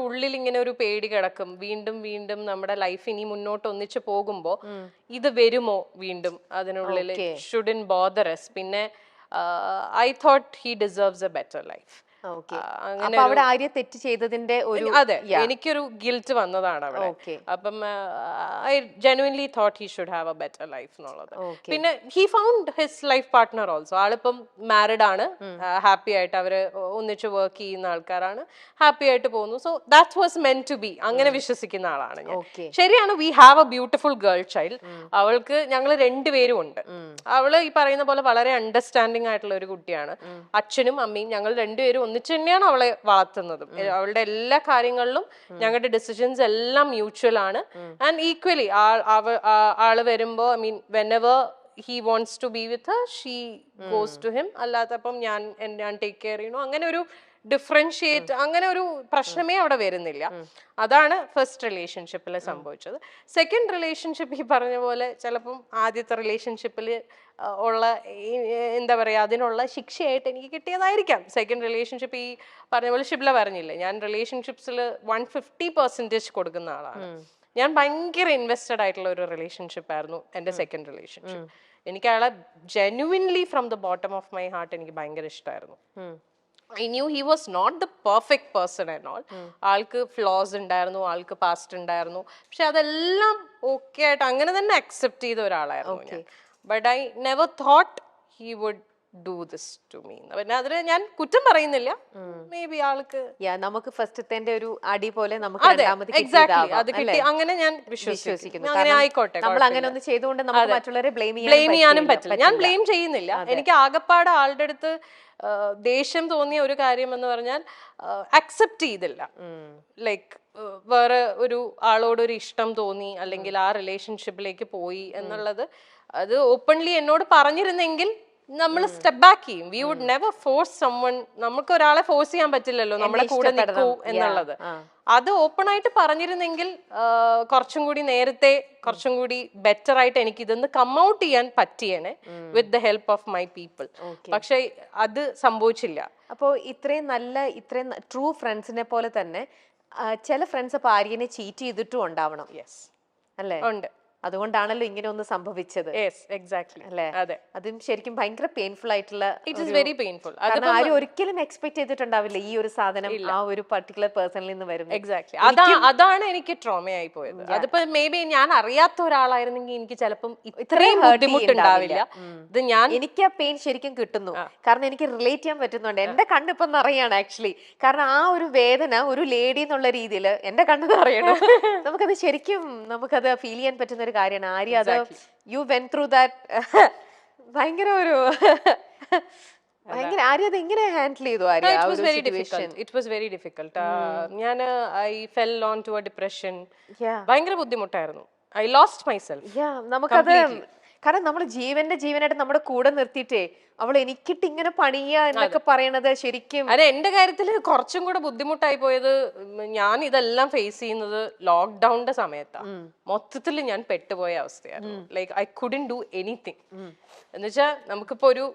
ഉള്ളിൽ ഇങ്ങനെ ഒരു പേടി കിടക്കും, വീണ്ടും വീണ്ടും നമ്മുടെ ലൈഫ് ഇനി മുന്നോട്ട് ഒന്നിച്ചു പോകുമ്പോ ഇത് വരുമോ വീണ്ടും അതിനുള്ളിൽ, ഷുഡിൻ ബോദർ us. പിന്നെ I thought he deserves A better life. അപ്പൊ അവിടെ ആര്യ തെറ്റ് ചെയ്തതിന്റെ ഒരു അതെ, എനിക്കൊരു ഗിൽറ്റ് വന്നതാണ് അവിടെ. അപ്പം I genuinely thought he should have a better life എന്നുള്ളത്. പിന്നെ he found his life partner also. ആളിപ്പം മാരിഡ് ആണ്, ഹാപ്പി ആയിട്ട് അവര് ഒന്നിച്ച് വർക്ക് ചെയ്യുന്ന ആൾക്കാരാണ്, ഹാപ്പി ആയിട്ട് പോകുന്നു. So that was meant to be. അങ്ങനെ വിശ്വസിക്കുന്ന ആളാണ് ഞാൻ. ശരിയാണ്, we have a beautiful girl child. അവൾക്ക് ഞങ്ങൾ രണ്ടുപേരും ഉണ്ട്. അവള് ഈ പറയുന്ന പോലെ വളരെ അണ്ടർസ്റ്റാൻഡിങ് ആയിട്ടുള്ള ഒരു കുട്ടിയാണ്. അച്ഛനും അമ്മയും ഞങ്ങൾ രണ്ടുപേരും ഒന്നിച്ച് തന്നെയാണ് അവളെ വളർത്തുന്നതും. അവളുടെ എല്ലാ കാര്യങ്ങളിലും ഞങ്ങളുടെ ഡിസിഷൻസ് എല്ലാം മ്യൂച്വൽ ആണ്. ആൻഡ് ഈക്വലി ആള് വരുമ്പോ, I mean whenever he wants to be with her, she goes to him. അല്ലാത്തപ്പം ഞാൻ ടേക്ക് കെയർ ചെയ്യണു, അങ്ങനെ ഒരു ഡിഫറൻഷിയേറ്റ്, അങ്ങനെ ഒരു പ്രശ്നമേ അവിടെ വരുന്നില്ല. അതാണ് ഫസ്റ്റ് റിലേഷൻഷിപ്പിൽ സംഭവിച്ചത്. സെക്കൻഡ് റിലേഷൻഷിപ്പ് ഈ പറഞ്ഞ പോലെ ചിലപ്പം ആദ്യത്തെ റിലേഷൻഷിപ്പിൽ ഉള്ള എന്താ പറയുക, അതിനുള്ള ശിക്ഷയായിട്ട് എനിക്ക് കിട്ടിയതായിരിക്കാം സെക്കൻഡ് റിലേഷൻഷിപ്പ്. ഈ പറഞ്ഞ പോലെ ഷിബ്ല പറഞ്ഞില്ലേ, ഞാൻ റിലേഷൻഷിപ്സിൽ 150% കൊടുക്കുന്ന ആളാണ്. ഞാൻ ഭയങ്കര ഇൻവെസ്റ്റഡ് ആയിട്ടുള്ള ഒരു റിലേഷൻഷിപ്പ് ആയിരുന്നു എൻ്റെ സെക്കൻഡ് റിലേഷൻഷിപ്പ്. എനിക്ക് അയാളെ genuinely from the bottom of my heart എനിക്ക് ഭയങ്കര ഇഷ്ടമായിരുന്നു. I knew he was not the perfect person and all. ആൾക്ക് ഫ്ലോസ് ഉണ്ടായിരുന്നു, ആൾക്ക് പാസ്റ്റ് ഉണ്ടായിരുന്നു, പക്ഷെ അതെല്ലാം ഓക്കെ ആയിട്ട് അങ്ങനെ തന്നെ അക്സെപ്റ്റ് ചെയ്ത ഒരാളായിരുന്നു ഞാൻ. But I never thought he would do this to me. പിന്നെ അതിന് ഞാൻ കുറ്റം പറയുന്നില്ല, മേ ബി ആൾക്ക് നമുക്ക് ഫസ്റ്റത്തെ ഒരു അടി പോലെ നമുക്ക് എക്സാക്ട്ലി അത് കിട്ടി, അങ്ങനെ ഞാൻ വിശ്വസിക്കുന്നു. അങ്ങനെ ആയിക്കോട്ടെ, നമ്മൾ അങ്ങനെ ഒന്ന് ചെയ്തുകൊണ്ട് നമുക്ക് മറ്റുള്ളവരെ ബ്ലെയിം ചെയ്യാനും പറ്റില്ല. ഞാൻ ബ്ലെയിം ചെയ്യുന്നില്ല. എനിക്ക് ആകപ്പാട് ആളുടെ അടുത്ത് ദേഷ്യം തോന്നിയ ഒരു കാര്യം എന്ന് പറഞ്ഞാൽ അക്സെപ്റ്റ് ചെയ്തില്ല. ലൈക്ക് വേറെ ഒരു ആളോട് ഒരു ഇഷ്ടം തോന്നി, അല്ലെങ്കിൽ ആ റിലേഷൻഷിപ്പിലേക്ക് പോയി എന്നുള്ളത് അത് ഓപ്പൺലി എന്നോട് പറഞ്ഞിരുന്നെങ്കിൽ നമ്മൾ സ്റ്റെപ്പ് ബാക്ക് ചെയ്യും. We would never force someone. നമുക്ക് ഒരാളെ ഫോഴ്സ് ചെയ്യാൻ പറ്റില്ലല്ലോ നമ്മളെ കൂടെ നിൽക്കൂ എന്നുള്ളത്. അത് ഓപ്പൺ ആയിട്ട് പറഞ്ഞിരുന്നെങ്കിൽ കുറച്ചും കൂടി നേരത്തെ, കുറച്ചും കൂടി ബെറ്റർ ആയിട്ട് എനിക്ക് ഇതൊന്ന് കം ഔട്ട് ചെയ്യാൻ പറ്റിയേനെ with the help of my people. പക്ഷെ അത് സംഭവിച്ചില്ല. അപ്പോൾ ഇത്രയും ട്രൂ ഫ്രണ്ട്സിനെ പോലെ തന്നെ ചില ഫ്രണ്ട്സ് അപ്പൊ ആര്യനെ ചീറ്റ് ചെയ്തിട്ടും ഉണ്ടാവണം. യെസ്, അല്ലേ? ഉണ്ട്. അതുകൊണ്ടാണല്ലോ ഇങ്ങനെ ഒന്ന് സംഭവിച്ചത്. അല്ലേ? അതും ശരിക്കും ഭയങ്കര പെയിൻഫുൾ ആയിട്ടുള്ള, ഇറ്റ് ഈസ് വെരി പെയിൻഫുൾ. ആരും ഒരിക്കലും എക്സ്പെക്ട് ചെയ്തിട്ടുണ്ടാവില്ല ഈ ഒരു സാധനം ആ ഒരു പർട്ടിക്കുലർ പേഴ്സണിൽ നിന്ന് വരും. എക്സാക്ട്ലി അതാണ് എനിക്ക് ട്രോമയായി പോയത്. അതിപ്പോ മേ ബി ഞാൻ അറിയാത്ത ഒരാളായിരുന്നെങ്കിൽ എനിക്ക് ചിലപ്പം ഇത്രയും ബുദ്ധിമുട്ടുണ്ടാവില്ല. ഇത് എനിക്ക് ആ പെയിൻ ശരിക്കും കിട്ടുന്നു, കാരണം എനിക്ക് റിലേറ്റ് ചെയ്യാൻ പറ്റുന്നുണ്ട്. എന്റെ കണ്ണിപ്പം നിറയാണ് ആക്ച്വലി. കാരണം ആ ഒരു വേദന ഒരു ലേഡി എന്നുള്ള രീതിയിൽ എന്റെ കണ്ണ് നിറയണം. നമുക്കത് ശരിക്കും നമുക്കത് ഫീൽ ചെയ്യാൻ പറ്റുന്ന ഒരു കാര്യമാണ്. ആര്യ, അത് യു വെന്റ് ത്രൂ ദാറ്റ്. ഭയങ്കര ഒരു ഭയങ്കര ആര്യ അത് എങ്ങനെ ഹാൻഡിൽ ചെയ്തു? Arya it was very difficult. ഞാൻ I fell on to a depression. ഭയങ്കര ബുദ്ധിമുട്ടായിരുന്നു. I lost myself. നമുക്കത് കാരണം നമ്മൾ ജീവനായിട്ട് നമ്മുടെ കൂടെ നിർത്തിയിട്ടേ അവൾ എനിക്കിട്ട് ഇങ്ങനെ പണിയ എന്നൊക്കെ പറയണത് ശരിക്കും. അതെ, എന്റെ കാര്യത്തിൽ കുറച്ചും കൂടെ ബുദ്ധിമുട്ടായി പോയത്, ഞാൻ ഇതെല്ലാം ഫേസ് ചെയ്യുന്നത് ലോക്ക്ഡൌണിന്റെ സമയത്താണ്. മൊത്തത്തിൽ ഞാൻ പെട്ടുപോയ അവസ്ഥയായിരുന്നു. Like I couldn't do anything. എന്നുവെച്ചാൽ നമുക്കിപ്പോ ഒരു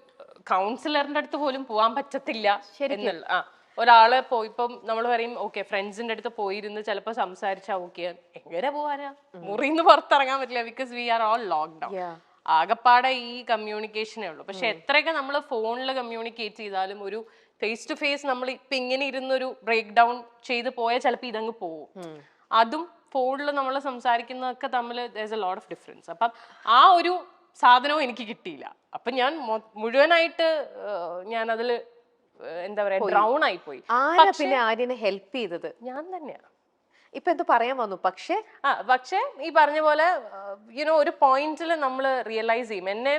കൗൺസിലറിന്റെ അടുത്ത് പോലും പോവാൻ പറ്റത്തില്ല എന്നുള്ള ഒരാളെ ഇപ്പം നമ്മൾ പറയും ഓക്കെ ഫ്രണ്ട്സിന്റെ അടുത്ത് പോയിരുന്ന് ചിലപ്പോൾ സംസാരിച്ചാൽ ഓക്കെ, എങ്ങനെ പോവാനാ? മുറിന്ന് പുറത്തിറങ്ങാൻ പറ്റില്ല, because we are all lockdown. ആകപ്പാടെ ഈ കമ്മ്യൂണിക്കേഷനേ ഉള്ളൂ. പക്ഷെ എത്രയൊക്കെ നമ്മൾ ഫോണിൽ കമ്മ്യൂണിക്കേറ്റ് ചെയ്താലും ഒരു ഫേസ് ടു ഫേസ് നമ്മൾ ഇപ്പൊ ഇങ്ങനെ ഇരുന്നൊരു ബ്രേക്ക് ഡൗൺ ചെയ്ത് പോയാൽ ചിലപ്പോൾ ഇതങ്ങ് പോവും. അതും ഫോണിൽ നമ്മൾ സംസാരിക്കുന്നതൊക്കെ തമ്മിൽ there's a lot of difference. അപ്പം ആ ഒരു സാധനവും എനിക്ക് കിട്ടിയില്ല. അപ്പൊ ഞാൻ മുഴുവനായിട്ട് ഞാൻ അതില് എന്താ പറയാ ഡ്രൗൺ ആയി പോയി. പിന്നെ ആര്യനെ ഹെൽപ്പ് ചെയ്തത് ഞാൻ തന്നെയാണ്. ഇപ്പൊ എന്ത് പറയാൻ വന്നു? പക്ഷേ ഈ പറഞ്ഞ പോലെ യുനോ ഒരു പോയിന്റിൽ നമ്മൾ റിയലൈസ് ചെയ്യും. എന്നെ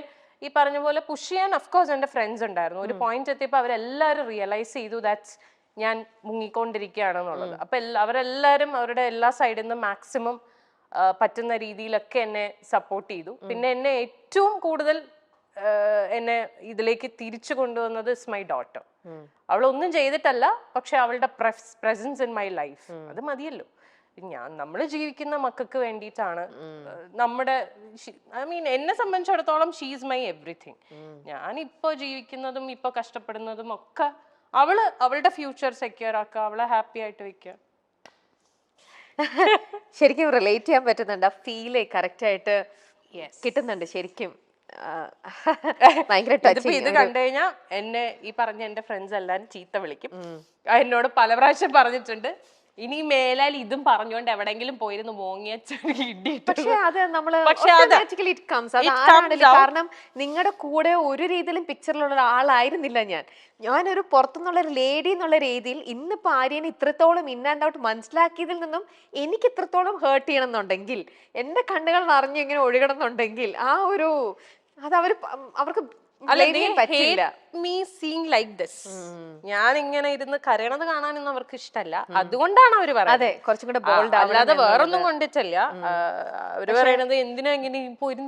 ഈ പറഞ്ഞ പോലെ പുഷ് ചെയ്യാൻ അഫ്കോഴ്സ് എന്റെ ഫ്രണ്ട്സ് ഉണ്ടായിരുന്നു. ഒരു പോയിന്റ് എത്തിയപ്പോൾ അവരെല്ലാവരും റിയലൈസ് ചെയ്തു ദാറ്റ്സ് ഞാൻ മുങ്ങിക്കൊണ്ടിരിക്കുകയാണെന്നുള്ളത്. അപ്പൊ അവരെല്ലാവരും അവരുടെ എല്ലാ സൈഡിൽ നിന്നും മാക്സിമം പറ്റുന്ന രീതിയിലൊക്കെ എന്നെ സപ്പോർട്ട് ചെയ്തു. പിന്നെ എന്നെ ഏറ്റവും കൂടുതൽ എന്നെ ഇതിലേക്ക് തിരിച്ചു കൊണ്ടുവന്നത് ഇസ് മൈ ഡോട്ടർ. അവളൊന്നും ചെയ്തിട്ടല്ല, പക്ഷെ അവളുടെ പ്രസൻസ് ഇൻ മൈ ലൈഫ് അത് മതിയല്ലോ. നമ്മൾ ജീവിക്കുന്ന മക്കൾക്ക് വേണ്ടിയിട്ടാണ്. നമ്മുടെ ഐ മീൻ എന്നെ സംബന്ധിച്ചിടത്തോളം ഷീസ് മൈ എവറിഥിങ്. ഞാൻ ഇപ്പൊ ജീവിക്കുന്നതും ഇപ്പൊ കഷ്ടപ്പെടുന്നതും ഒക്കെ അവളുടെ ഫ്യൂച്ചർ സെക്യൂർ ആക്കുക, അവളെ ഹാപ്പി ആയിട്ട് വെക്കുക. ശരിക്കും റിലേറ്റ് ചെയ്യാൻ പറ്റുന്നുണ്ട്, ആ ഫീല് കറക്റ്റ് ആയിട്ട് കിട്ടുന്നുണ്ട് ശരിക്കും. ഭയങ്കര ഇത് കണ്ടു കഴിഞ്ഞാൽ എന്നെ ഈ പറഞ്ഞ എന്റെ ഫ്രണ്ട്സ് എല്ലാരും ചീത്ത വിളിക്കും. എന്നോട് പല പ്രാവശ്യം പറഞ്ഞിട്ടുണ്ട്, ഇനി മേലാൽ ഇതും പറഞ്ഞുകൊണ്ട് എവിടെങ്കിലും പോയിരുന്നു മോങ്ങിയ പക്ഷെ അത് നമ്മള് കാരണം നിങ്ങളുടെ കൂടെ ഒരു രീതിയിലും പിക്ചറിലുള്ള ആളായിരുന്നില്ല ഞാനൊരു പുറത്തുനിന്നുള്ള ഒരു ലേഡി എന്നുള്ള രീതിയിൽ ഇന്നിപ്പോ ആര്യനെ ഇത്രത്തോളം ഇൻ ആൻഡ് ഔട്ട് മനസ്സിലാക്കിയതിൽ നിന്നും എനിക്ക് ഇത്രത്തോളം ഹേർട്ട് ചെയ്യണം എന്നുണ്ടെങ്കിൽ, എന്റെ കണ്ണുകൾ നിറഞ്ഞ് ഇങ്ങനെ ഒഴുകണം എന്നുണ്ടെങ്കിൽ ആ ഒരു അത് അവർക്ക് ഞാൻ ഇങ്ങനെ ഇരുന്ന് കരയണത് കാണാനൊന്നും അവർക്ക് ഇഷ്ടമല്ല, അതുകൊണ്ടാണ് അവര് പറയുന്നത്. അല്ലാതെ വേറൊന്നും കൊണ്ടിട്ടല്ല. അവര് പറയണത് എന്തിനാ ഇങ്ങനെ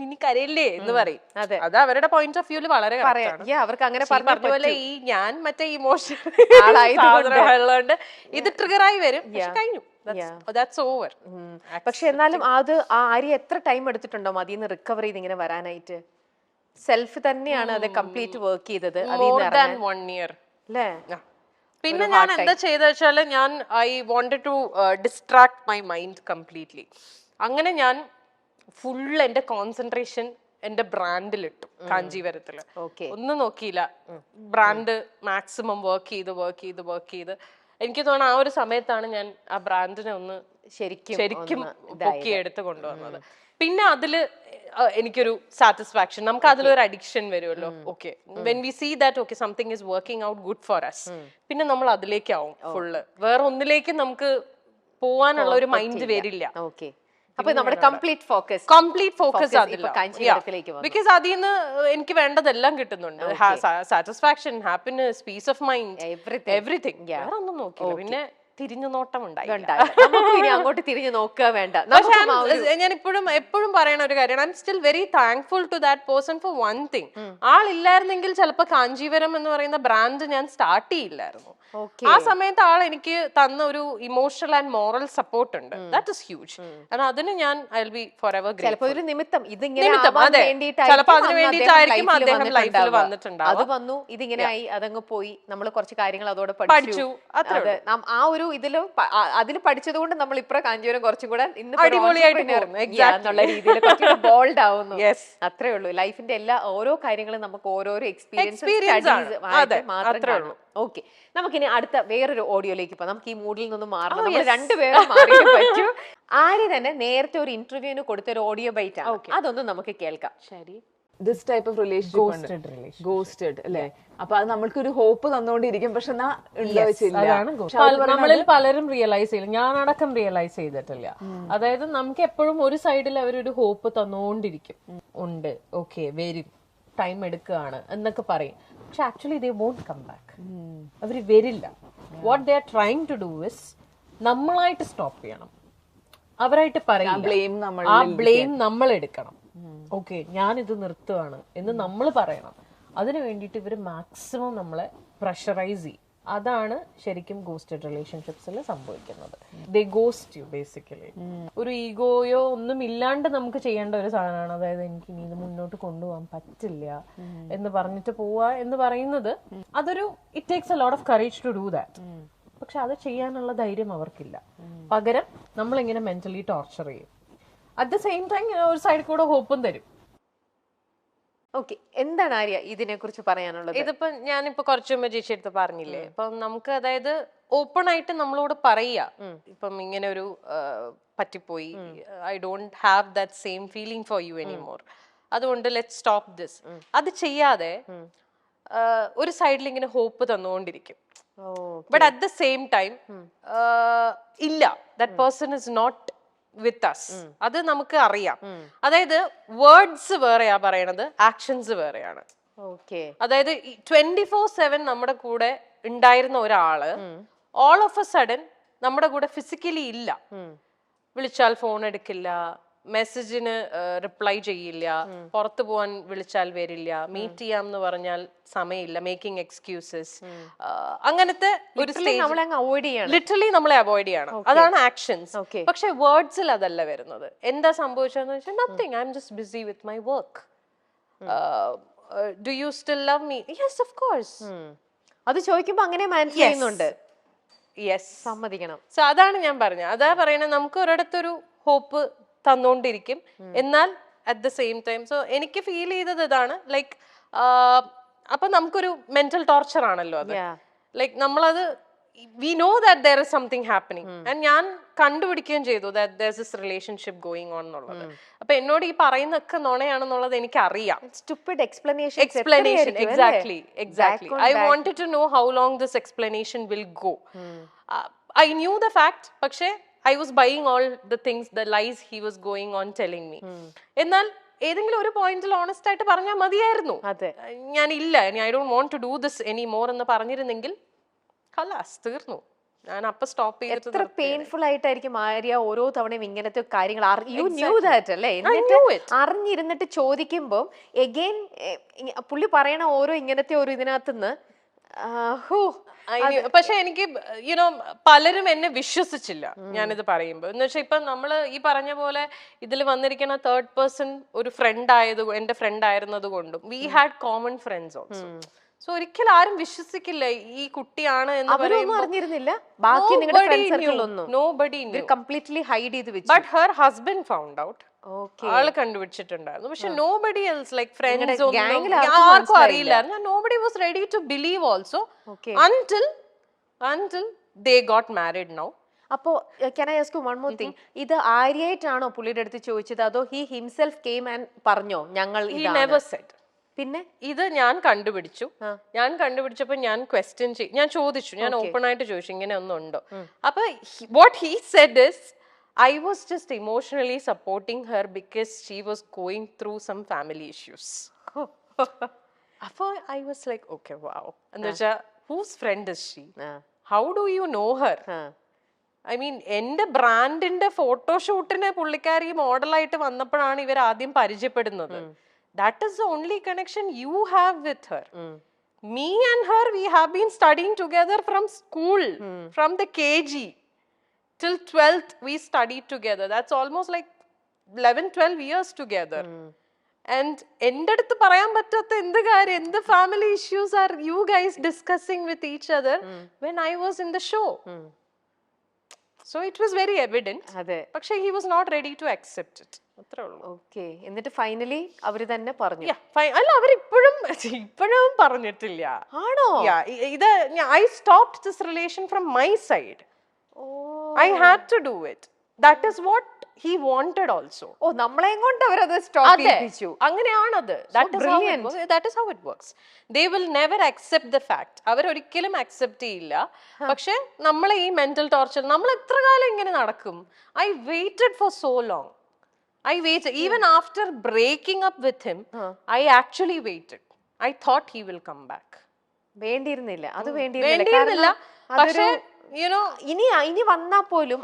ഇനി കരയില്ലേ എന്ന് പറയും. അത് അവരുടെ പോയിന്റ് ഓഫ് വ്യൂല് വളരെ അവർക്ക് അങ്ങനെ പറഞ്ഞ പോലെ ഈ ഞാൻ മറ്റേ ഇമോഷണൽ ആയതുകൊണ്ട് ഇത് ട്രിഗറായി വരും. കഴിഞ്ഞു, that's over. പക്ഷെ എന്നാലും അത് ആര്യ എത്ര ടൈം എടുത്തിട്ടുണ്ടോ അതിന്ന് റിക്കവർ ചെയ്ത് ഇങ്ങനെ വരാനായിട്ട്? സെൽഫ് തന്നെയാണ് അത് കംപ്ലീറ്റ് വർക്ക് ചെയ്തത്. More than 1 year. പിന്നെ ഞാൻ എന്താ ചെയ്ത വെച്ചാല്, ഞാൻ I wanted to distract my mind completely. അങ്ങനെ ഞാൻ ഫുൾ എന്റെ കോൺസെൻട്രേഷൻ എന്റെ ബ്രാൻഡിലിട്ടു. കാഞ്ചീവരത്തില് ഒന്നും നോക്കിയില്ല, ബ്രാൻഡ് മാക്സിമം വർക്ക് ചെയ്ത് എനിക്ക് തോന്നുന്നു ആ ഒരു സമയത്താണ് ഞാൻ ആ ബ്രാൻഡിനെ ഒന്ന് ശരിക്കും പൊക്കി എടുത്ത് കൊണ്ടുവന്നത്. പിന്നെ അതില് എനിക്കൊരു സാറ്റിസ്ഫാക്ഷൻ, നമുക്ക് അതിലൊരു അഡിക്ഷൻ വരുമല്ലോ. Okay, when we see that okay something is working out good for us, പിന്നെ നമ്മൾ അതിലേക്കാവും ഫുള്ള്. വേറെ ഒന്നിലേക്ക് നമുക്ക് പോവാനുള്ള ഒരു മൈൻഡ് വരില്ല. അപ്പൊ നമ്മുടെ കംപ്ലീറ്റ് ഫോക്കസ് അതില്ല. ബിക്കോസ് അതിൽ നിന്ന് എനിക്ക് വേണ്ടതെല്ലാം കിട്ടുന്നുണ്ട്. Satisfaction, happiness, peace of mind, everything. വേറെ ഒന്നും നോക്കില്ല. പിന്നെ തിരിഞ്ഞു നോട്ടം ഉണ്ടായി. അങ്ങോട്ട് തിരിഞ്ഞു നോക്കുക വേണ്ട. ഞാൻ എപ്പോഴും പറയണ ഒരു കാര്യമാണ്, I'm still very thankful to that person for one thing. ആളില്ലായിരുന്നെങ്കിൽ ചിലപ്പോൾ കാഞ്ചീവരം എന്ന് പറയുന്ന ബ്രാൻഡ് ഞാൻ സ്റ്റാർട്ട് ചെയ്യില്ലായിരുന്നു. ആ സമയത്ത് ആൾ എനിക്ക് തന്ന ഒരു ഇമോഷണൽ ആൻഡ് മോറൽ സപ്പോർട്ട് ഉണ്ട്. That is huge. കാരണം അതിന് ഞാൻ I will be for ever grateful. ചിലപ്പോൾ അതിന് വേണ്ടിയിട്ടായിരിക്കും അദ്ദേഹം ലൈഫിൽ വന്നിട്ടുണ്ടാവും. അത് വന്നു, ഇതിങ്ങനെ ആയി, അതങ്ങ് പോയി, നമ്മൾ കുറച്ച് കാര്യങ്ങൾ അതോടെ പഠിച്ചു. ആ ഒരു അതിൽ പഠിച്ചത് കൊണ്ട് നമ്മൾ ഇപ്പോ കാഞ്ചീവരം കുറച്ചും കൂടെ എന്നുള്ള രീതിയിൽ ബോൾഡ് ആവുന്നു. അത്രേ ഉള്ളൂ. ലൈഫിന്റെ ഓരോ കാര്യങ്ങളും നമുക്ക് ഓരോരോ എക്സ്പീരിയൻസ് മാത്രമേ ഉള്ളൂ. ഓക്കെ, നമുക്കിനി അടുത്ത വേറൊരു ഓഡിയോയിലേക്ക് പോകാം. നമുക്ക് ഈ മൂഡിൽ നിന്ന് മാറണം. നമ്മൾ രണ്ടുപേരും മാറിയേ പറ്റൂ. ആര്യ തന്നെ നേരത്തെ ഒരു ഇന്റർവ്യൂവിന് കൊടുത്ത ഒരു ഓഡിയോ ബൈറ്റ് ആണ്, അതൊന്ന് നമുക്ക് കേൾക്കാം. ശരി. This type of relationship ghosted അല്ലേ? അപ്പൊ അത് നമ്മൾക്ക് ഒരു ഹോപ്പ് തന്നുകൊണ്ടിരിക്കും. പക്ഷെ നമ്മളിൽ പലരും റിയലൈസ് ചെയ്യില്ല, ഞാൻ അടക്കം റിയലൈസ് ചെയ്തിട്ടില്ല. അതായത് നമുക്ക് എപ്പോഴും ഒരു സൈഡിൽ അവരൊരു ഹോപ്പ് തന്നുകൊണ്ടിരിക്കും, ഉണ്ട്, ഓക്കെ വരും, ടൈം എടുക്കുകയാണ് എന്നൊക്കെ പറയും. പക്ഷെ actually they won't come back. അവര് വരില്ല. What they are trying to do is നമ്മളായിട്ട് സ്റ്റോപ്പ് ചെയ്യണം. അവരായിട്ട് പറയും, ആ ബ്ലെയിം നമ്മൾ എടുക്കണം. ഓക്കെ, ഞാനിത് നിർത്തുവാണ് എന്ന് നമ്മൾ പറയണം. അതിനു വേണ്ടിയിട്ട് ഇവര് മാക്സിമം നമ്മളെ പ്രഷറൈസ് ചെയ്യും. അതാണ് ശരിക്കും ഗോസ്റ്റഡ് റിലേഷൻഷിപ്സിൽ സംഭവിക്കുന്നത്. ദേ ഗോസ്റ്റ് യു ബേസിക്കലി. ഒരു ഈഗോയോ ഒന്നും ഇല്ലാണ്ട് നമുക്ക് ചെയ്യേണ്ട ഒരു സാധനമാണ്. അതായത് എനിക്ക് ഇനി ഇത് മുന്നോട്ട് കൊണ്ടുപോകാൻ പറ്റില്ല എന്ന് പറഞ്ഞിട്ട് പോവാ എന്ന് പറയുന്നത്, അതൊരു it takes a lot of courage to do that. പക്ഷെ അത് ചെയ്യാനുള്ള ധൈര്യം അവർക്കില്ല. പകരം നമ്മളിങ്ങനെ മെന്റലി ടോർച്ചർ ചെയ്യും. അറ്റ് ദ സെയിം ടൈം ഒരു സൈഡിൽ കൂടെ ഹോപ്പും തരും. ഓക്കെ, എന്താണ് ആര്യ ഇതിനെ കുറിച്ച് പറയാനുള്ളത്? ഇതിപ്പോ ഞാനിപ്പോ കുറച്ചു മുമ്പ് ചേച്ചി എടുത്ത് പറഞ്ഞില്ലേ, ഇപ്പൊ നമുക്ക് അതായത് ഓപ്പൺ ആയിട്ട് നമ്മളോട് പറയാ, ഇപ്പം ഇങ്ങനെ ഒരു പറ്റിപ്പോയി, I don't have that same feeling for you anymore, അതുകൊണ്ട് ലെറ്റ്സ് സ്റ്റോപ്പ് ദിസ്. അത് ചെയ്യാതെ ഒരു സൈഡിൽ ഇങ്ങനെ ഹോപ്പ് തന്നുകൊണ്ടിരിക്കും. But at the same time ഇല്ല, that person is not with us. അത് നമുക്ക് അറിയാം. അതായത് വേർഡ്സ് വേറെയാ പറയണത്, ആക്ഷൻസ് വേറെയാണ്. അതായത് 24/7 നമ്മുടെ കൂടെ ഉണ്ടായിരുന്ന ഒരാള് ഓൾ ഓഫ് എ സഡൻ നമ്മുടെ കൂടെ ഫിസിക്കലി ഇല്ല. വിളിച്ചാൽ ഫോൺ എടുക്കില്ല, മെസ്സേജിന് റിപ്ലൈ ചെയ്യില്ല, പുറത്തു പോവാൻ വിളിച്ചാൽ വരില്ല, മീറ്റ് ചെയ്യാം എന്ന് പറഞ്ഞാൽ സമയമില്ല, മേക്കിംഗ് എക്സ്ക്യൂസസ്. അങ്ങനത്തെ ഒരു ലിറ്ററലി നമ്മളെ അവോയ്ഡ് ചെയ്യണം. അതാണ് ആക്ഷൻസ്. പക്ഷെ വേർഡ്സിൽ അതല്ല വരുന്നത്. എന്താ സംഭവിച്ചതെന്ന് വെച്ചാൽ nothing, I am just busy with my work. Do you still love me? Yes of course. അത് ചോദിക്കുമ്പോ അങ്ങനെ മനസ്സിലാക്കുന്നുണ്ട്. യെസ്, സമ്മതിക്കണം. സോ അതാണ് ഞാൻ പറഞ്ഞത്. അതാ പറയണത്, നമുക്ക് ഒരിടത്തൊരു ഹോപ്പ് തന്നോണ്ടിരിക്കും, എന്നാൽ at the same time. So എനിക്ക് ഫീൽ ചെയ്തത് ഇതാണ്, ലൈക്ക് അപ്പൊ നമുക്കൊരു മെന്റൽ ടോർച്ചർ ആണല്ലോ അത്. ലൈക്ക് നമ്മളത് we know that there is something happening, and ഞാൻ കണ്ടുപിടിക്കുകയും ചെയ്തു that there's this relationship going on എന്നുള്ളത്. അപ്പൊ എന്നോട് ഈ പറയുന്നൊക്കെ നുണയാണെന്നുള്ളത് എനിക്ക് അറിയാം. Stupid explanation. Exactly. I wanted to know how long this explanation will go. I knew the fact, പക്ഷേ I was buying all the things, the lies he was going on telling me. എന്നാൽ ഏതെങ്കിലും ഒരു പോയിന്റിൽ honest ആയിട്ട് പറഞ്ഞാൽ മതിയായിരുന്നു. ഞാൻ ഇല്ല, I don't want to do this anymore എന്ന് പറഞ്ഞിരുന്നെങ്കിൽ തീർന്നു. ഞാൻ അപ്പൊ സ്റ്റോപ്പ് ചെയ്തിട്ട്. എത്ര പെയിൻഫുൾ ആയിട്ടായിരിക്കും ആര്യ ഓരോ തവണയും ഇങ്ങനത്തെ കാര്യങ്ങൾ അല്ലേ, അറിഞ്ഞിരുന്നിട്ട് ചോദിക്കുമ്പോ എഗെയിൻ പുള്ളി പറയണ ഓരോ ഇങ്ങനത്തെ ഒരു ഇതിനകത്തുനിന്ന്. പക്ഷെ എനിക്ക് യുനോ പലരും എന്നെ വിശ്വസിച്ചില്ല ഞാനിത് പറയുമ്പോ. എന്ന് വെച്ചാൽ ഇപ്പൊ നമ്മള് ഈ പറഞ്ഞ പോലെ ഇതിൽ വന്നിരിക്കുന്ന തേർഡ് പേഴ്സൺ ഒരു ഫ്രണ്ട് എന്റെ ഫ്രണ്ട് ആയിരുന്നത് കൊണ്ടും we had common friends also. So ഒരിക്കലും ആരും വിശ്വസിക്കില്ല ഈ കുട്ടിയാണ് എന്ന് അറിഞ്ഞിരുന്നില്ല. ബാക്കി കംപ്ലീറ്റ്ലി ഹൈഡ് ചെയ്ത് വെച്ചു. But her husband found out. ആള് കണ്ടുപിടിച്ചിട്ടുണ്ടായിരുന്നു. പക്ഷെ നോബഡി എൽസ്, ലൈക്ക് ഫ്രണ്ട്സ് ആർക്കും അറിയില്ലായിരുന്നു. Nobody was ready to believe also until they got married now. അപ്പോ can I ask you one more thing? ഇത് ആര്യായിട്ടാണോ പുള്ളിയുടെ അടുത്ത് ചോദിച്ചത്, അതോ he himself came and പറഞ്ഞോ ഞങ്ങൾ he never said? പിന്നെ ഇത് ഞാൻ കണ്ടുപിടിച്ചപ്പോ ഞാൻ ചോദിച്ചു, ഞാൻ ഓപ്പൺ ആയിട്ട് ചോദിച്ചു ഇങ്ങനെ ഒന്നുണ്ടോ. അപ്പൊ what he said is, I was just emotionally supporting her because she was going through some family issues. അപ്പൊ I was like, okay, wow. എന്ന് വെച്ചാ whose friend is she? How do you know her? I mean, എന്റെ ബ്രാൻഡിന്റെ ഫോട്ടോഷൂട്ടിന് പുള്ളിക്കാരി മോഡലായിട്ട് വന്നപ്പോഴാണ് ഇവർ ആദ്യം പരിചയപ്പെടുന്നത്. That is the only connection you have with her. Me and her, we have been studying together from school, from the KG till 12th we studied together. That's almost like 11-12 years together. And എൻ്റെ അടുത്ത് പറയാൻ പറ്റാത്ത എന്ത് കാര്യം, എന്ത് family issues are you guys discussing with each other when I was in the show? So it was very evident. പക്ഷേ he was not ready to accept it. അത്രേ ഉള്ളൂ. ഓക്കെ, എന്നിട്ട് ഫൈനലി അവര് തന്നെ പറഞ്ഞു. അല്ല, അവരിപ്പോഴും പറഞ്ഞിട്ടില്ല. ആണോ? ഇത് I stopped this relation from my side. I had to do it. That is what he wanted also. നമ്മളെയും കൊണ്ട് അവരത് stop ചെയ്യിപ്പിച്ചു. അങ്ങനെയാണത്. That is how it works. They will never accept the fact. അവരൊരിക്കലും അക്സെപ്റ്റ് ചെയ്യില്ല. പക്ഷെ നമ്മളെ ഈ mental torture, നമ്മൾ എത്ര കാലം ഇങ്ങനെ നടക്കും? I waited for so long. I waited. Even after breaking up with him, I actually waited. I thought he will come back. വേണ്ടിയിരുന്നില്ല, അത് വേണ്ടിയിരുന്നില്ല. പക്ഷേ ഇനി വന്നാ പോലും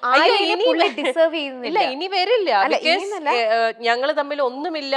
ഡിസേർവ് ചെയ്യുന്നില്ല. ഇനി വരില്ല. ഞങ്ങൾ തമ്മിൽ ഒന്നുമില്ല